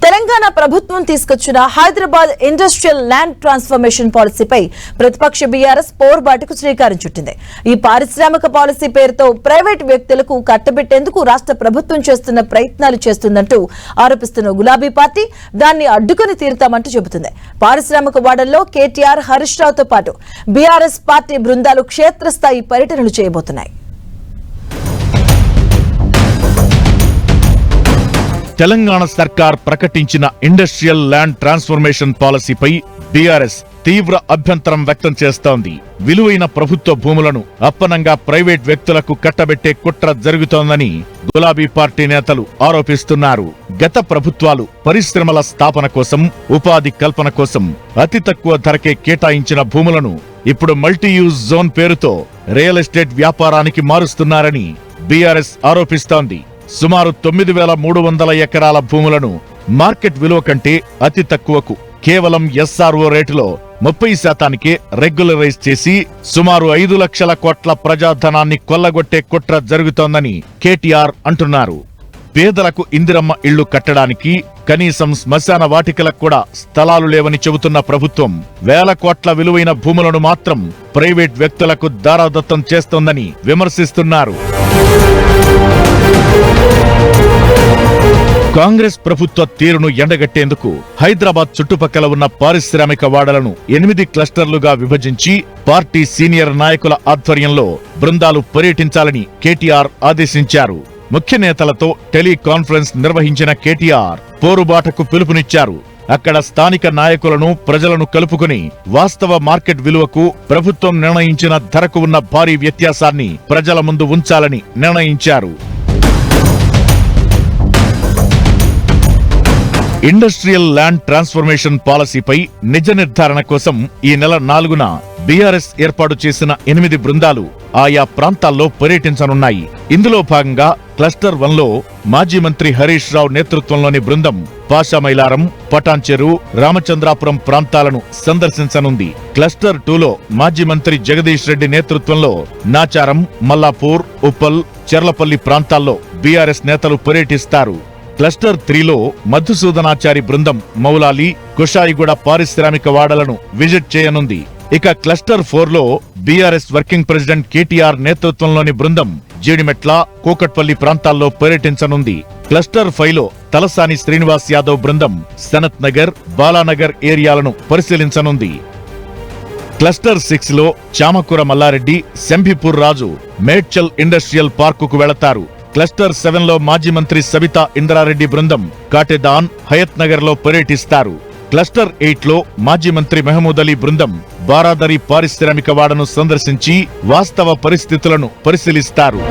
తెలంగాణ ప్రభుత్వం తీసుకొచ్చిన Hyderabad industrial land transformation పాలసీపై ప్రతిపక్ష బీఆర్ఎస్ పోరుబాటుకు శ్రీకారం చుట్టింది. ఈ పారిశ్రామిక పాలసీ పేరుతో ప్రైవేట్ వ్యక్తులకు కట్టబెట్టేందుకు రాష్ట్ర ప్రభుత్వం చేస్తున్న ప్రయత్నాలు చేస్తుందంటూ ఆరోపిస్తున్న గులాబీ పార్టీ దాన్ని అడ్డుకుని తీరుతామంటూ చెబుతుంది. పారిశ్రామిక వాడల్లో కేటీఆర్, హరీష్ రావుతో పాటు బీఆర్ఎస్ పార్టీ బృందాలు క్షేత్రస్థాయి పర్యటనలు చేయబోతున్నాయి. తెలంగాణ సర్కార్ ప్రకటించిన ఇండస్ట్రియల్ ల్యాండ్ ట్రాన్స్ఫర్మేషన్ పాలసీపై బీఆర్ఎస్ తీవ్ర అభ్యంతరం వ్యక్తం చేస్తోంది. విలువైన ప్రభుత్వ భూములను అప్పనంగా ప్రైవేట్ వ్యక్తులకు కట్టబెట్టే కుట్ర జరుగుతోందని గులాబీ పార్టీ నేతలు ఆరోపిస్తున్నారు. గత ప్రభుత్వాలు పరిశ్రమల స్థాపన కోసం, ఉపాధి కల్పన కోసం అతి తక్కువ ధరకే కేటాయించిన భూములను ఇప్పుడు మల్టీయూజ్ జోన్ పేరుతో రియల్ ఎస్టేట్ వ్యాపారానికి మారుస్తున్నారని బీఆర్ఎస్ ఆరోపిస్తోంది. సుమారు 9,300 ఎకరాల భూములను మార్కెట్ విలువ కంటే అతి తక్కువకు కేవలం ఎస్ఆర్ఓ రేటులో 30% రెగ్యులరైజ్ చేసి సుమారు 5 లక్షల కోట్ల ప్రజాధనాన్ని కొల్లగొట్టే కుట్ర జరుగుతోందని కేటీఆర్ అంటున్నారు. పేదలకు ఇందిరమ్మ ఇళ్లు కట్టడానికి కనీసం శ్మశాన వాటికలకు కూడా స్థలాలు లేవని చెబుతున్న ప్రభుత్వం వేల కోట్ల విలువైన భూములను మాత్రం ప్రైవేట్ వ్యక్తులకు దారాదత్తం చేస్తోందని విమర్శిస్తున్నారు. కాంగ్రెస్ ప్రభుత్వ తీరును ఎండగట్టేందుకు హైదరాబాద్ చుట్టుపక్కల ఉన్న పారిశ్రామిక వాడలను 8 క్లస్టర్లుగా విభజించి పార్టీ సీనియర్ నాయకుల ఆధ్వర్యంలో బృందాలు పర్యటించాలని కేటీఆర్ ఆదేశించారు. ముఖ్య నేతలతో టెలికాన్ఫరెన్స్ నిర్వహించిన కేటీఆర్ పోరుబాటకు పిలుపునిచ్చారు. అక్కడ స్థానిక నాయకులను, ప్రజలను కలుపుకుని వాస్తవ మార్కెట్ విలువకు ప్రభుత్వం నిర్ణయించిన ధరకు ఉన్న భారీ వ్యత్యాసాన్ని ప్రజల ముందు ఉంచాలని నిర్ణయించారు. ఇండస్ట్రియల్ ల్యాండ్ ట్రాన్స్ఫర్మేషన్ పాలసీపై నిజ నిర్ధారణ కోసం ఈ నెల 4న బీఆర్ఎస్ ఏర్పాటు చేసిన 8 బృందాలు ఆయా ప్రాంతాల్లో పర్యటించనున్నాయి. ఇందులో భాగంగా క్లస్టర్ 1లో మాజీ మంత్రి హరీష్ రావు నేతృత్వంలోని బృందం పాషామైలారం, పటాన్చెరు, రామచంద్రాపురం ప్రాంతాలను సందర్శించనుంది. క్లస్టర్ 2లో మాజీ మంత్రి జగదీష్ రెడ్డి నేతృత్వంలో నాచారం, మల్లాపూర్, ఉప్పల్, చెర్లపల్లి ప్రాంతాల్లో బీఆర్ఎస్ నేతలు పర్యటిస్తారు. క్లస్టర్ 3లో మధుసూదనాచారి బృందం మౌలాలి, కుషాయిగూడ పారిశ్రామిక వాడలను విజిట్ చేయనుంది. ఇక క్లస్టర్ 4లో బీఆర్ఎస్ వర్కింగ్ ప్రెసిడెంట్ కేటీఆర్ నేతృత్వంలోని బృందం జీడిమెట్ల, కూకట్పల్లి ప్రాంతాల్లో పర్యటించనుంది. క్లస్టర్ 5లో తలసాని శ్రీనివాస్ యాదవ్ బృందం సనత్ నగర్, బాలానగర్ ఏరియాలను పరిశీలించనుంది. క్లస్టర్ 6లో చామకూర మల్లారెడ్డి, శంభిపూర్ రాజు మేడ్చల్ ఇండస్ట్రియల్ పార్కుకు వెళతారు. క్లస్టర్ 7లో మాజీ మంత్రి సబితా ఇంద్రారెడ్డి బృందం కాటెదాన్, హయత్ నగర్ లో పర్యటిస్తారు. క్లస్టర్ 8లో మాజీ మంత్రి మహమూద్ అలీ బృందం బారాదరి పారిశ్రామిక వాడను సందర్శించి వాస్తవ పరిస్థితులను పరిశీలిస్తారు.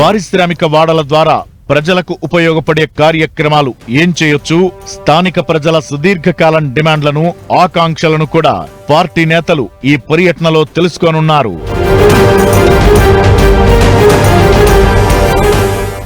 పారిశ్రామిక వాడల ద్వారా ప్రజలకు ఉపయోగపడే కార్యక్రమాలు ఏం చేయొచ్చు, స్థానిక ప్రజల సుదీర్ఘకాలం డిమాండ్లను, ఆకాంక్షలను కూడా పార్టీ నేతలు ఈ పర్యటనలో తెలుసుకోనున్నారు.